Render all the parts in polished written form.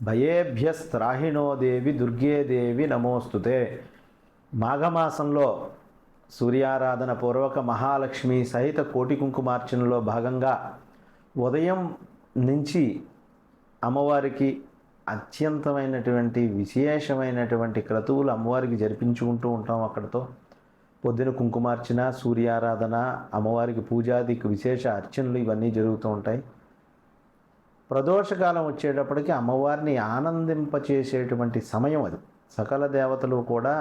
భయేభ్యస్త్రాహిణో దేవి దుర్గే దేవి నమోస్తుతే. మాఘమాసంలో సూర్యారాధన పూర్వక మహాలక్ష్మి సహిత కోటి కుంకుమార్చనలో భాగంగా ఉదయం నుంచి అమ్మవారికి అత్యంతమైనటువంటి విశేషమైనటువంటి క్రతువులు అమ్మవారికి జరిపించుకుంటూ ఉంటాం. అక్కడితో పొద్దున కుంకుమార్చన, సూర్యారాధన, అమ్మవారికి పూజాది విశేష అర్చనలు ఇవన్నీ జరుగుతూ ఉంటాయి. ప్రదోషకాలం వచ్చేటప్పటికి అమ్మవారిని ఆనందింపచేసేటువంటి సమయం అది. సకల దేవతలు కూడా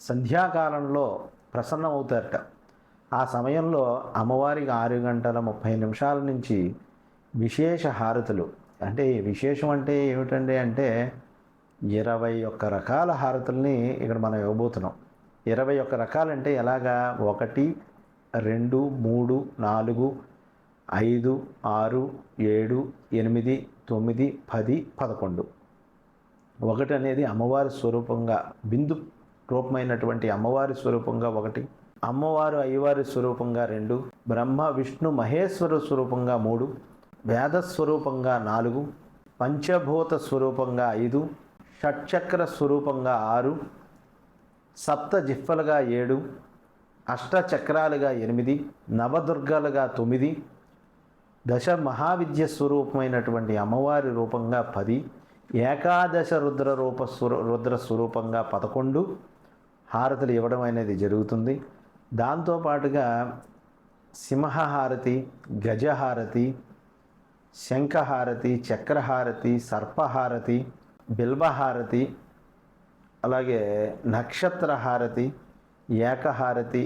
సంధ్యాకాలంలో ప్రసన్నమవుతారట. ఆ సమయంలో అమ్మవారికి 6:30 నుంచి విశేష హారతులు, అంటే విశేషం అంటే ఏమిటండి అంటే 21 రకాల హారతుల్ని ఇక్కడ మనం ఇవ్వబోతున్నాం. 21 రకాలంటే ఎలాగా? 1, 2, 3, 4, 5, 6, 7, 8, 9, 10, 11. 1 అనేది అమ్మవారి స్వరూపంగా, బిందు రూపమైనటువంటి అమ్మవారి స్వరూపంగా 1, అమ్మవారు అయ్యవారి స్వరూపంగా 2, బ్రహ్మ విష్ణు మహేశ్వర స్వరూపంగా 3, వేదస్వరూపంగా 4, పంచభూత స్వరూపంగా 5, షట్చక్ర స్వరూపంగా 6, సప్త జిహ్వలుగా 7, అష్టచక్రాలుగా 8, నవదుర్గలుగా 9, దశ మహావిద్య స్వరూపమైనటువంటి అమ్మవారి రూపంగా 10, ఏకాదశ రుద్ర స్వరూపంగా 11 హారతులు ఇవ్వడం అనేది జరుగుతుంది. దాంతోపాటుగా సింహహారతి, గజహారతి, శంఖహారతి, చక్రహారతి, సర్పహారతి, బిల్వహారతి, అలాగే నక్షత్రహారతి, ఏకహారతి,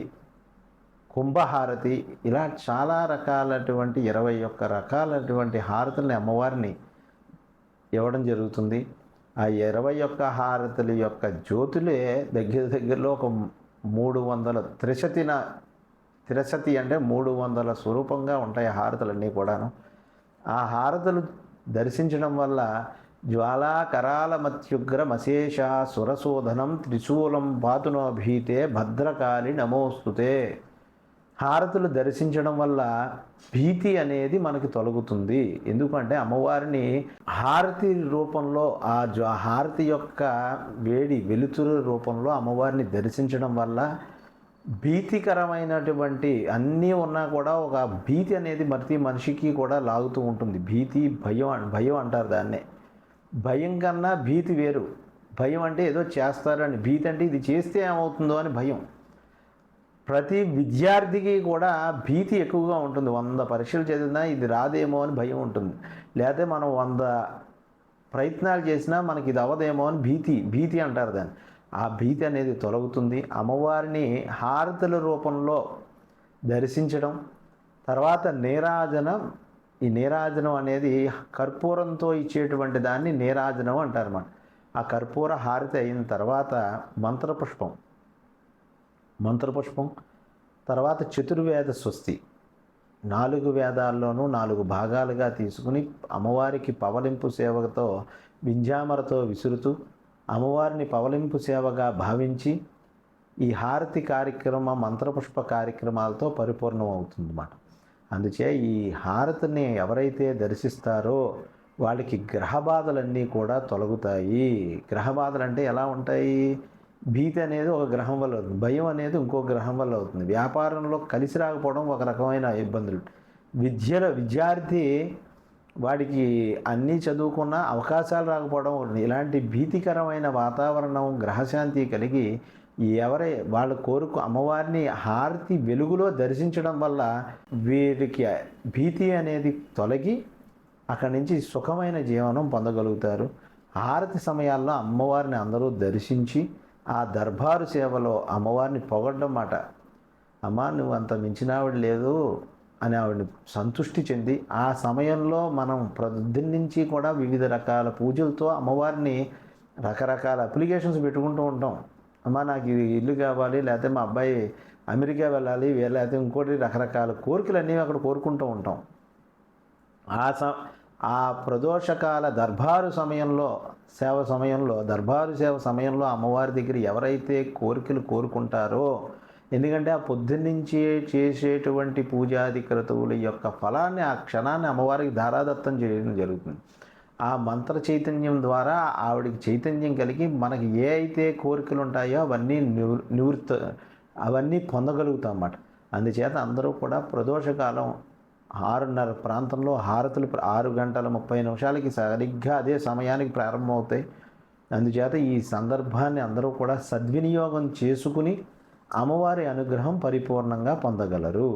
కుంభహారతి, ఇలా చాలా రకాలటువంటి 21 రకాలటువంటి హారతుల్ని అమ్మవారిని ఇవ్వడం జరుగుతుంది. ఆ 21 హారతుల యొక్క జ్యోతులే దగ్గరలో ఒక 300 త్రిశతి అంటే 300 స్వరూపంగా ఉంటాయి హారతులన్నీ కూడాను. ఆ హారతులు దర్శించడం వల్ల జ్వాలా కరాల మత్యుగ్ర మశేష సురశోధనం త్రిశూలం పాతునో భీతే భద్రకాళి నమోస్తుతే. హారతులు దర్శించడం వల్ల భీతి అనేది మనకి తొలగుతుంది. ఎందుకంటే అమ్మవారిని హారతి రూపంలో, ఆ హారతి యొక్క వేడి వెలుతురు రూపంలో అమ్మవారిని దర్శించడం వల్ల భీతికరమైనటువంటి అన్నీ ఉన్నా కూడా ఒక భీతి అనేది ప్రతి మనిషికి కూడా లాగుతూ ఉంటుంది. భీతి, భయం అంటారు దాన్నే. భయం కన్నా భీతి వేరు. భయం అంటే ఏదో చేస్తారని, భీతి అంటే ఇది చేస్తే ఏమవుతుందో అని భయం. ప్రతి విద్యార్థికి కూడా భీతి ఎక్కువగా ఉంటుంది. 100 పరీక్షలు చదివినా ఇది రాదేమో అని భయం ఉంటుంది. లేకపోతే మనం 100 ప్రయత్నాలు చేసినా మనకి ఇది అవ్వదేమో అని భీతి అంటారు దాన్ని. ఆ భీతి అనేది తొలగుతుంది. అమ్మవారిని హారతుల రూపంలో దర్శించడం, తర్వాత నీరాజనం. ఈ నీరాజనం అనేది కర్పూరంతో ఇచ్చేటువంటి దాన్ని నీరాజనం అంటారన్నమాట. ఆ కర్పూర హారతి అయిన తర్వాత మంత్రపుష్పం, తర్వాత చతుర్వేద స్వస్తి, 4 వేదాల్లోనూ 4 భాగాలుగా తీసుకుని అమ్మవారికి పవలింపు సేవతో వింజామరతో విసురుతూ అమ్మవారిని పవలింపు సేవగా భావించి ఈ హారతి కార్యక్రమం మంత్రపుష్ప కార్యక్రమాలతో పరిపూర్ణం అవుతుందన్నమాట. అందుచే ఈ హారతిని ఎవరైతే దర్శిస్తారో వాళ్ళకి గ్రహబాధలన్నీ కూడా తొలగుతాయి. గ్రహబాధలు అంటే ఎలా ఉంటాయి? భీతి అనేది ఒక గ్రహం వల్ల అవుతుంది, భయం అనేది ఇంకో గ్రహం వల్ల అవుతుంది, వ్యాపారంలో కలిసి రాకపోవడం ఒక రకమైన ఇబ్బందులు, విద్యార్థి వాడికి అన్నీ చదువుకున్న అవకాశాలు రాకపోవడం, ఇలాంటి భీతికరమైన వాతావరణం గ్రహశాంతి కలిగి వాళ్ళ అమ్మవారిని హారతి వెలుగులో దర్శించడం వల్ల వీరికి భీతి అనేది తొలగి అక్కడి నుంచి సుఖమైన జీవనం పొందగలుగుతారు. హారతి సమయాల్లో అమ్మవారిని అందరూ దర్శించి ఆ దర్బారు సేవలో అమ్మవారిని పొగడ్డం మాట. అమ్మ నువ్వు అంత మించినావిడ లేదు అని ఆవిడని సంతృష్టి చెంది ఆ సమయంలో మనం నుంచి కూడా వివిధ రకాల పూజలతో అమ్మవారిని రకరకాల అప్లికేషన్స్ పెట్టుకుంటూ ఉంటాం. అమ్మ నాకు ఇది ఇల్లు కావాలి, లేకపోతే మా అబ్బాయి అమెరికా వెళ్ళాలి, లేకపోతే ఇంకోటి రకరకాల కోరికలన్నీ అక్కడ కోరుకుంటూ ఉంటాం. ఆ ప్రదోషకాల దర్బారు సేవ సమయంలో అమ్మవారి దగ్గర ఎవరైతే కోరికలు కోరుకుంటారో, ఎందుకంటే ఆ పొద్దున్నుంచి చేసేటువంటి పూజాది క్రతువుల యొక్క ఫలాన్ని ఆ క్షణాన్ని అమ్మవారికి ధారాదత్తం చేయడం జరుగుతుంది. ఆ మంత్ర చైతన్యం ద్వారా ఆవిడికి చైతన్యం కలిగి మనకి ఏ అయితే కోరికలు ఉంటాయో అవన్నీ నివృత్తి అవన్నీ పొందగలుగుతాం అన్నమాట. అందుచేత అందరూ కూడా ప్రదోషకాలం 6:30 ప్రాంతంలో హారతులు 6:30 సరిగ్గా అదే సమయానికి ప్రారంభమవుతాయి. అందుచేత ఈ సందర్భాన్ని అందరూ కూడా సద్వినియోగం చేసుకుని అమ్మవారి అనుగ్రహం పరిపూర్ణంగా పొందగలరు.